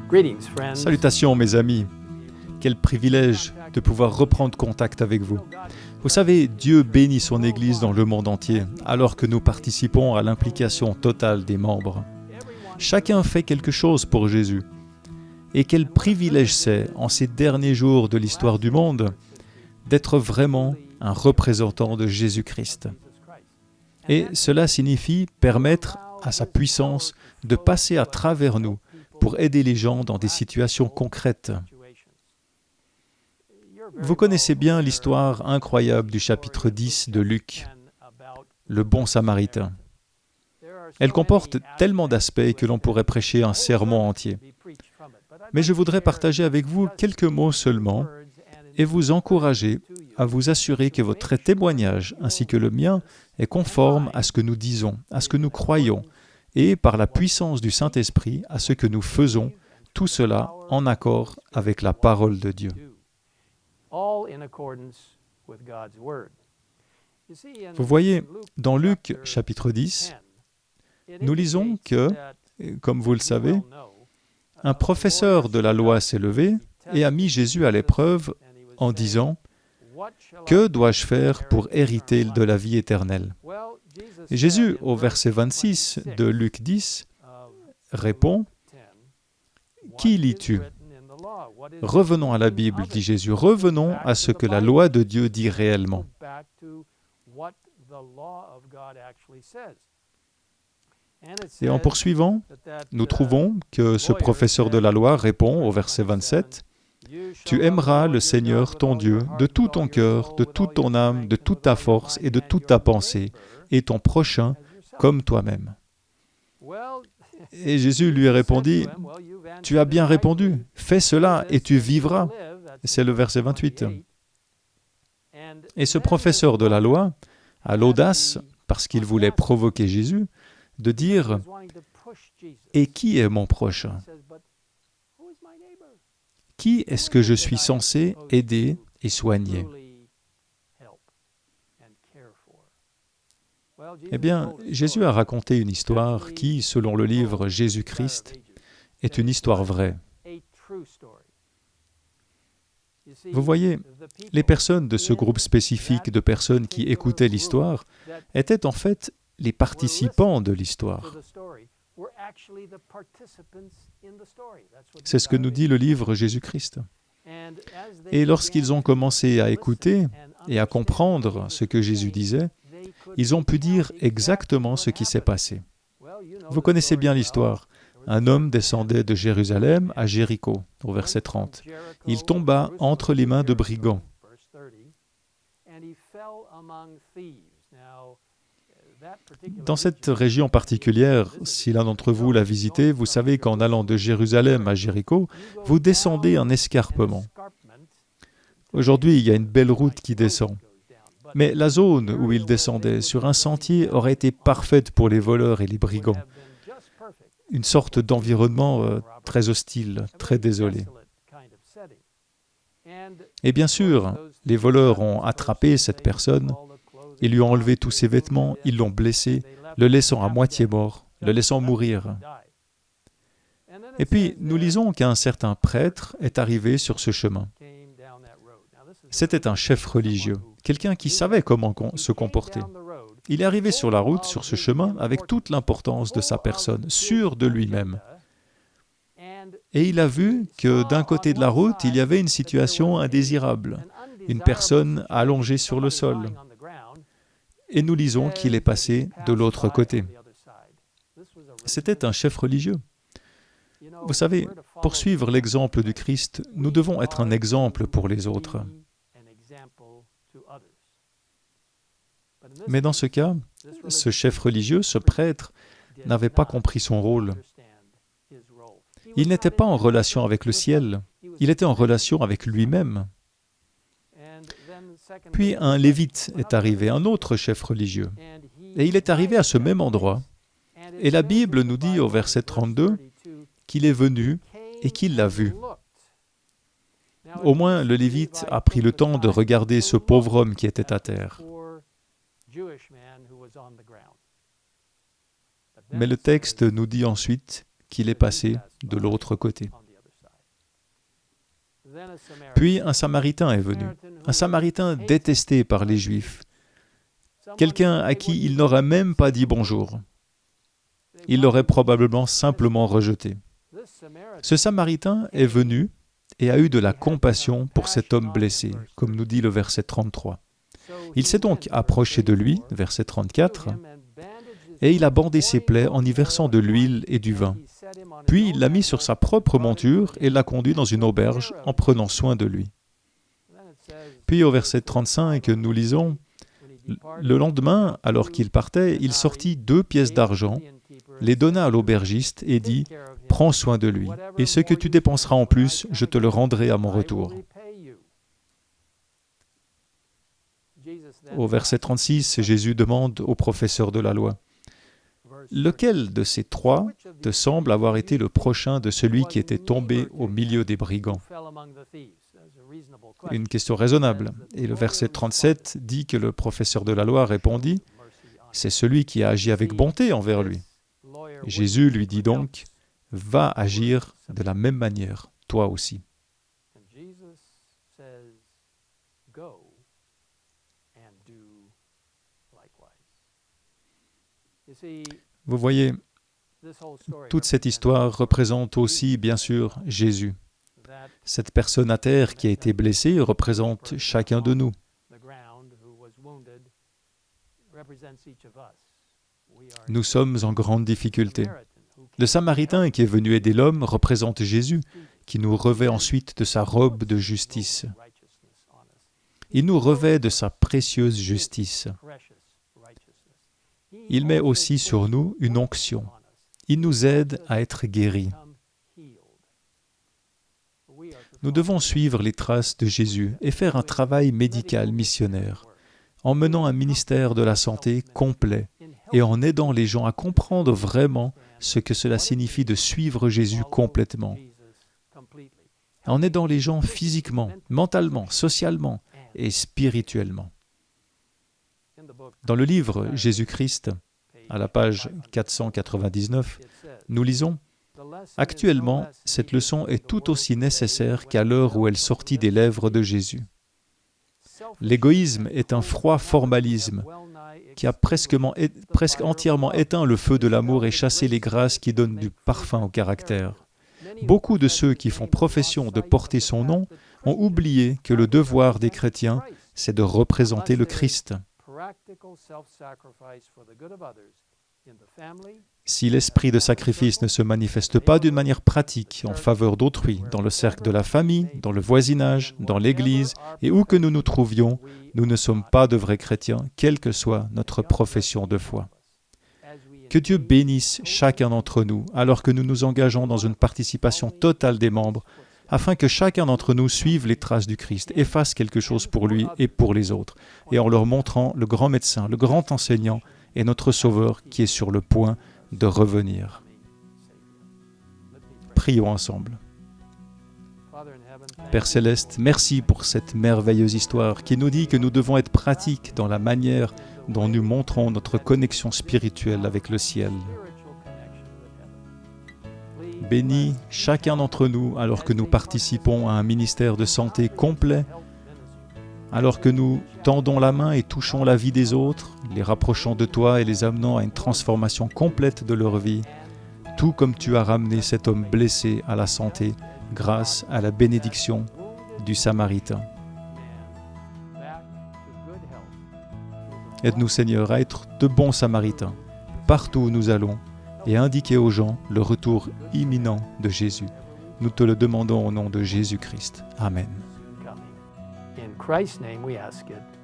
Greetings, friends. Salutations mes amis, quel privilège de pouvoir reprendre contact avec vous. Vous savez, Dieu bénit son Église dans le monde entier, alors que nous participons à l'implication totale des membres. Chacun fait quelque chose pour Jésus. Et quel privilège c'est, en ces derniers jours de l'histoire du monde, d'être vraiment un représentant de Jésus-Christ. Et cela signifie permettre à sa puissance de passer à travers nous pour aider les gens dans des situations concrètes. Vous connaissez bien l'histoire incroyable du chapitre 10 de Luc, le bon samaritain. Elle comporte tellement d'aspects que l'on pourrait prêcher un sermon entier. Mais je voudrais partager avec vous quelques mots seulement et vous encourager à vous assurer que votre témoignage ainsi que le mien est conforme à ce que nous disons, à ce que nous croyons, et par la puissance du Saint-Esprit à ce que nous faisons, tout cela en accord avec la parole de Dieu. Vous voyez, dans Luc chapitre 10, nous lisons que, comme vous le savez, un professeur de la loi s'est levé et a mis Jésus à l'épreuve en disant « Que dois-je faire pour hériter de la vie éternelle ?» Et Jésus, au verset 26 de Luc 10, répond « Qui lis-tu » Revenons à la Bible, dit Jésus, revenons à ce que la loi de Dieu dit réellement. Et en poursuivant, nous trouvons que ce professeur de la loi répond au verset 27, « Tu aimeras le Seigneur ton Dieu de tout ton cœur, de toute ton âme, de toute ta force et de toute ta pensée, et ton prochain comme toi-même. » Et Jésus lui répondit, « Tu as bien répondu, fais cela et tu vivras. » C'est le verset 28. Et ce professeur de la loi a l'audace, parce qu'il voulait provoquer Jésus, de dire « Et qui est mon prochain ? Qui est-ce que je suis censé aider et soigner ?» Eh bien, Jésus a raconté une histoire qui, selon le livre Jésus-Christ, est une histoire vraie. Vous voyez, les personnes de ce groupe spécifique de personnes qui écoutaient l'histoire étaient en fait les participants de l'histoire. C'est ce que nous dit le livre Jésus-Christ. Et lorsqu'ils ont commencé à écouter et à comprendre ce que Jésus disait, ils ont pu dire exactement ce qui s'est passé. Vous connaissez bien l'histoire. Un homme descendait de Jérusalem à Jéricho, au verset 30. Il tomba entre les mains de brigands. Dans cette région particulière, si l'un d'entre vous l'a visité, vous savez qu'en allant de Jérusalem à Jéricho, vous descendez un escarpement. Aujourd'hui, il y a une belle route qui descend. Mais la zone où il descendait, sur un sentier, aurait été parfaite pour les voleurs et les brigands. Une sorte d'environnement très hostile, très désolé. Et bien sûr, les voleurs ont attrapé cette personne, ils lui ont enlevé tous ses vêtements, ils l'ont blessé, le laissant à moitié mort, le laissant mourir. Et puis, nous lisons qu'un certain prêtre est arrivé sur ce chemin. C'était un chef religieux, quelqu'un qui savait comment se comporter. Il est arrivé sur la route, sur ce chemin, avec toute l'importance de sa personne, sûr de lui-même. Et il a vu que d'un côté de la route, il y avait une situation indésirable, une personne allongée sur le sol. Et nous lisons qu'il est passé de l'autre côté. C'était un chef religieux. Vous savez, pour suivre l'exemple du Christ, nous devons être un exemple pour les autres. Mais dans ce cas, ce chef religieux, ce prêtre, n'avait pas compris son rôle. Il n'était pas en relation avec le ciel, il était en relation avec lui-même. Puis un lévite est arrivé, un autre chef religieux, et il est arrivé à ce même endroit. Et la Bible nous dit au verset 32 qu'il est venu et qu'il l'a vu. Au moins, le lévite a pris le temps de regarder ce pauvre homme qui était à terre. Mais le texte nous dit ensuite qu'il est passé de l'autre côté. Puis un Samaritain est venu, un Samaritain détesté par les Juifs, quelqu'un à qui il n'aurait même pas dit bonjour. Il l'aurait probablement simplement rejeté. Ce Samaritain est venu et a eu de la compassion pour cet homme blessé, comme nous dit le verset 33. Il s'est donc approché de lui, verset 34, et il a bandé ses plaies en y versant de l'huile et du vin. Puis il l'a mis sur sa propre monture et l'a conduit dans une auberge en prenant soin de lui. Puis au verset 35, nous lisons, « Le lendemain, alors qu'il partait, il sortit 2 pièces d'argent, les donna à l'aubergiste et dit, « Prends soin de lui, et ce que tu dépenseras en plus, je te le rendrai à mon retour. » Au verset 36, Jésus demande au professeur de la loi, « Lequel de ces 3 te semble avoir été le prochain de celui qui était tombé au milieu des brigands ?» Une question raisonnable. Et le verset 37 dit que le professeur de la loi répondit, « C'est celui qui a agi avec bonté envers lui. » Jésus lui dit donc, « Va agir de la même manière, toi aussi. » Vous voyez, toute cette histoire représente aussi, bien sûr, Jésus. Cette personne à terre qui a été blessée représente chacun de nous. Nous sommes en grande difficulté. Le Samaritain qui est venu aider l'homme représente Jésus, qui nous revêt ensuite de sa robe de justice. Il nous revêt de sa précieuse justice. Il met aussi sur nous une onction. Il nous aide à être guéris. Nous devons suivre les traces de Jésus et faire un travail médical missionnaire, en menant un ministère de la santé complet et en aidant les gens à comprendre vraiment ce que cela signifie de suivre Jésus complètement, en aidant les gens physiquement, mentalement, socialement et spirituellement. Dans le livre Jésus-Christ, à la page 499, nous lisons « Actuellement, cette leçon est tout aussi nécessaire qu'à l'heure où elle sortit des lèvres de Jésus. L'égoïsme est un froid formalisme qui a presque entièrement éteint le feu de l'amour et chassé les grâces qui donnent du parfum au caractère. Beaucoup de ceux qui font profession de porter son nom ont oublié que le devoir des chrétiens, c'est de représenter le Christ. Si l'esprit de sacrifice ne se manifeste pas d'une manière pratique en faveur d'autrui, dans le cercle de la famille, dans le voisinage, dans l'Église et où que nous nous trouvions, nous ne sommes pas de vrais chrétiens, quelle que soit notre profession de foi. Que Dieu bénisse chacun d'entre nous alors que nous nous engageons dans une participation totale des membres, afin que chacun d'entre nous suive les traces du Christ et fasse quelque chose pour lui et pour les autres, et en leur montrant le grand médecin, le grand enseignant et notre Sauveur qui est sur le point de revenir. Prions ensemble. Père Céleste, merci pour cette merveilleuse histoire qui nous dit que nous devons être pratiques dans la manière dont nous montrons notre connexion spirituelle avec le ciel. Bénis chacun d'entre nous alors que nous participons à un ministère de santé complet, alors que nous tendons la main et touchons la vie des autres, les rapprochant de toi et les amenant à une transformation complète de leur vie, tout comme tu as ramené cet homme blessé à la santé grâce à la bénédiction du Samaritain. Aide-nous, Seigneur, à être de bons Samaritains, partout où nous allons, et indiquer aux gens le retour imminent de Jésus. Nous te le demandons au nom de Jésus-Christ. Amen. In Christ's name we ask it.